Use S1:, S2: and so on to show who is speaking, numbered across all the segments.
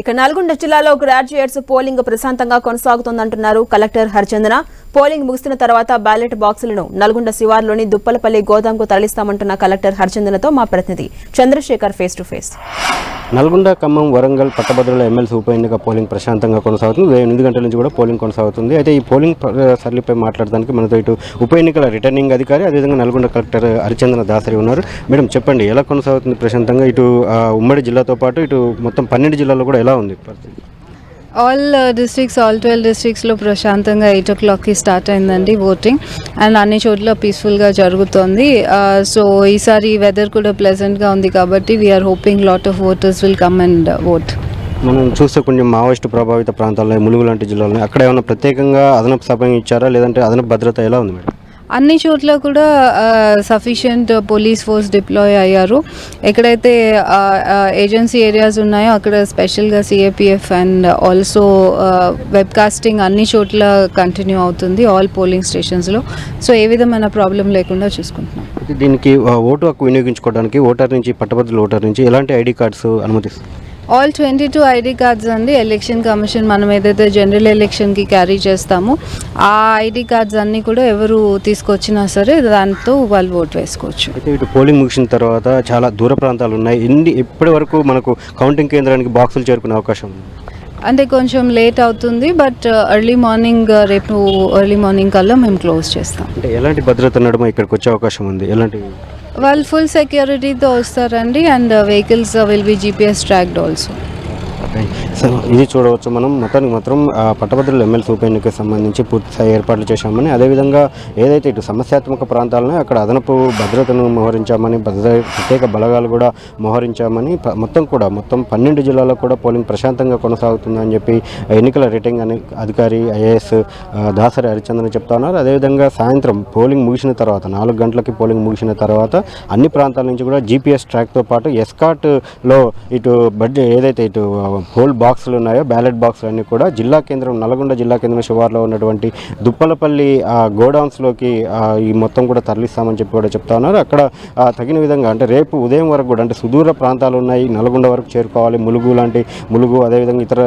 S1: ఇక నల్గొండ జిల్లాలో graduates polling ప్రశాంతంగా కొనసాగుతోందంటున్నారు కలెక్టర్ హరిచందన. పోలింగ్ ముగిసిన తర్వాత బ్యాలెట్ బాక్సులను నల్గొండ శివార్లోని దుప్పలపల్లి గోదాంకు తరలిస్తామంటున్న కలెక్టర్ హరిచందనతో మా ప్రతినిధి Chandrasekhar face to face.
S2: Nalgonda, Khammam, Warangal పట్టభద్రుల ఎమ్మెల్సీ ఉప ఎన్నిక పోలింగ్ ప్రశాంతంగా కొనసాగుతుంది. 8 గంటల నుంచి కూడా పోలింగ్ కొనసాగుతుంది. అయితే ఈ పోలింగ్ సరళిపై మాట్లాడడానికి మనతో ఇటు ఉప ఎన్నికల రిటర్నింగ్ అధికారి, అదేవిధంగా నల్గొండ కలెక్టర్ హరిచందన దాసరి ఉన్నారు. మేడం చెప్పండి, ఎలా కొనసాగుతుంది ప్రశాంతంగా? ఇటు ఉమ్మడి జిల్లాతో పాటు ఇటు మొత్తం 12 జిల్లాల్లో కూడా ఎలా ఉంది పరిస్థితి?
S3: ఆల్ డిస్ట్రిక్ట్స్, ఆల్ 12 డిస్ట్రిక్ట్స్లో ప్రశాంతంగా 8 o'clockకి స్టార్ట్ అయిందండి ఓటింగ్. అండ్ అన్ని చోట్ల పీస్ఫుల్గా జరుగుతోంది. సో ఈసారి వెదర్ కూడా ప్లెజెంట్గా ఉంది కాబట్టి we're hoping lot of voters will come and vote.
S2: మనం చూస్తే కొంచెం మావోయిస్టు ప్రభావిత ప్రాంతాల్లో, ములుగు లాంటి జిల్లాలో అక్కడ ఏమైనా ప్రత్యేకంగా అదనపు సమయం ఇచ్చారా, లేదంటే అదనపు భద్రత ఎలా ఉంది మేడం?
S3: అన్ని చోట్ల కూడా సఫిషియంట్ పోలీస్ ఫోర్స్ డిప్లాయ్ అయ్యారు. ఎక్కడైతే ఏజెన్సీ ఏరియాస్ ఉన్నాయో అక్కడ స్పెషల్గా సిఏపిఎఫ్ అండ్ ఆల్సో వెబ్కాస్టింగ్ అన్ని చోట్ల కంటిన్యూ అవుతుంది ఆల్ పోలింగ్ స్టేషన్స్లో. సో ఏ విధమైన ప్రాబ్లం లేకుండా చూసుకుంటున్నాం.
S2: దీనికి ఓటు హక్కు వినియోగించుకోవడానికి ఓటర్ నుంచి, పట్టభద్రుల ఓటర్ నుంచి ఎలాంటి ఐడి కార్డ్స్ అనుమతిస్తారు?
S3: ఆల్ 22 ఐడి కార్డ్స్ అండి ఎలక్షన్ కమిషన్ మనం ఏదైతే జనరల్ ఎలక్షన్కి క్యారీ చేస్తామో ఆ ఐడి కార్డ్స్ అన్నీ కూడా ఎవరు తీసుకొచ్చినా సరే దాంతో వాళ్ళు ఓటు వేసుకోవచ్చు.
S2: అయితే ఇటు పోలింగ్ ముగిసిన తర్వాత చాలా దూర ప్రాంతాలు ఉన్నాయి. ఇప్పటి వరకు మనకు కౌంటింగ్ కేంద్రానికి బాక్సులు చేరుకునే అవకాశం ఉంది
S3: అంటే కొంచెం లేట్ అవుతుంది. బట్ ఎర్లీ మార్నింగ్, రేపు ఎర్లీ మార్నింగ్ కల్లా మేము క్లోజ్ చేస్తాం.
S2: అంటే ఎలాంటి భద్రత నడుమ ఇక్కడికి వచ్చే అవకాశం ఉంది? ఎలాంటి
S3: వాళ్ళు ఫుల్ సెక్యూరిటీతో వస్తారండి. And vehicles will be GPS tracked also.
S2: So ఇది చూడవచ్చు మనం. మొత్తానికి మాత్రం పట్టభద్రుల ఎమ్మెల్సీ ఉప ఎన్నికకు సంబంధించి పూర్తిస్థాయి ఏర్పాట్లు చేశామని, అదేవిధంగా ఏదైతే ఇటు సమస్యాత్మక ప్రాంతాలను అక్కడ అదనపు భద్రతను మోహరించామని, ప్రత్యేక బలగాలు కూడా మోహరించామని, మొత్తం 12 జిల్లాల్లో కూడా పోలింగ్ ప్రశాంతంగా కొనసాగుతుందని చెప్పి ఎన్నికల రిటర్నింగ్ అధికారి IAS దాసరి హరిచందన్ చెప్తా ఉన్నారు. అదేవిధంగా సాయంత్రం పోలింగ్ ముగిసిన తర్వాత 4 గంటలకి పోలింగ్ ముగిసిన తర్వాత అన్ని ప్రాంతాల నుంచి కూడా GPS ట్రాక్తో పాటు ఎస్కాట్లో ఇటు ఏదైతే ఇటు హోల్ బాక్సులు ఉన్నాయో బ్యాలెట్ బాక్సులు అన్నీ కూడా జిల్లా కేంద్రం, నల్గొండ జిల్లా కేంద్రం శివార్లో ఉన్నటువంటి దుప్పలపల్లి గోడౌన్స్లోకి ఈ మొత్తం కూడా తరలిస్తామని చెప్పి కూడా చెప్తా ఉన్నారు. అక్కడ తగిన విధంగా అంటే రేపు ఉదయం వరకు కూడా, అంటే సుదూర ప్రాంతాలు ఉన్నాయి, నల్గొండ వరకు చేరుకోవాలి, ములుగు అదేవిధంగా ఇతర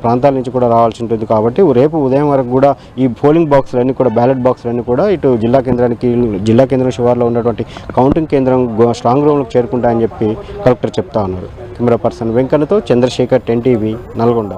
S2: ప్రాంతాల నుంచి కూడా రావాల్సి ఉంటుంది. కాబట్టి రేపు ఉదయం వరకు కూడా ఈ పోలింగ్ బాక్సులన్నీ కూడా, బ్యాలెట్ బాక్సులన్నీ కూడా ఇటు జిల్లా కేంద్రం శివార్లో ఉన్నటువంటి కౌంటింగ్ కేంద్రం స్ట్రాంగ్ రూమ్లకు చేరుకుంటాయని చెప్పి కలెక్టర్ చెప్తా ఉన్నారు. కెమెరా పర్సన్ వెంకన్నతో చంద్రశేఖర్, 10 TV, నల్గొండ.